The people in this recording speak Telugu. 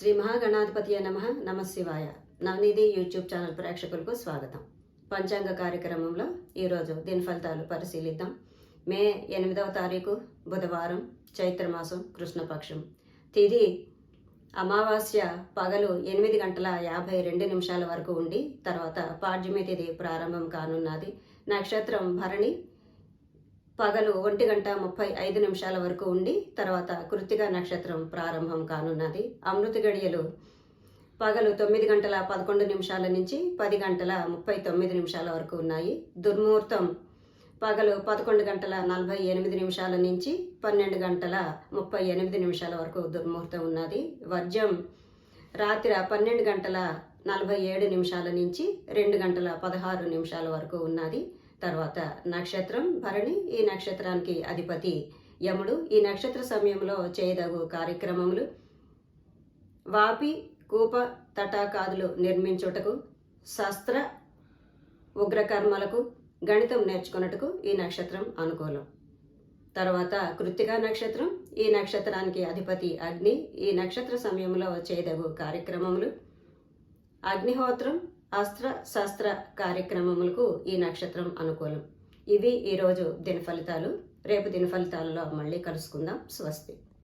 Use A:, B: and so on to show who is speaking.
A: శ్రీ మహాగణాధిపతియ నమః. నమశివాయ. నవనిధి యూట్యూబ్ ఛానల్ ప్రేక్షకులకు స్వాగతం. పంచాంగ కార్యక్రమంలో ఈరోజు దీని ఫలితాలు పరిశీలిద్దాం. మే 8వ తారీఖు బుధవారం, చైత్రమాసం, కృష్ణపక్షం. తిథి అమావాస్య పగలు 8:52 వరకు ఉండి తర్వాత పాడ్యమి తిథి ప్రారంభం కానున్నది. నక్షత్రం భరణి పగలు 1:35 వరకు ఉండి తర్వాత కృత్తిక నక్షత్రం ప్రారంభం కానున్నది. అమృత గడియలు పగలు 9:11 నుంచి 10:39 వరకు ఉన్నాయి. దుర్ముహూర్తం పగలు 11:48 నుంచి 12:38 వరకు దుర్ముహూర్తం ఉన్నది. వర్జం రాత్రి 12:47 నుంచి 2:16 వరకు ఉన్నది. తర్వాత నక్షత్రం భరణి. ఈ నక్షత్రానికి అధిపతి యముడు. ఈ నక్షత్ర సమయంలో చేయదగు కార్యక్రమములు: వాపి కూప తటాకాదులు నిర్మించుటకు, శస్త్ర ఉగ్రకర్మలకు, గణితం నేర్చుకున్నట్టుకు ఈ నక్షత్రం అనుకూలం. తర్వాత కృత్తిక నక్షత్రం. ఈ నక్షత్రానికి అధిపతి అగ్ని. ఈ నక్షత్ర సమయంలో చేయదగు కార్యక్రమములు: అగ్నిహోత్రం, అస్త్ర శస్త్ర కార్యక్రమములకు ఈ నక్షత్రం అనుకూలం. ఇవి ఈరోజు దిన ఫలితాలు. రేపు దిన ఫలితాలలో మళ్ళీ కలుసుకుందాం. స్వస్తి.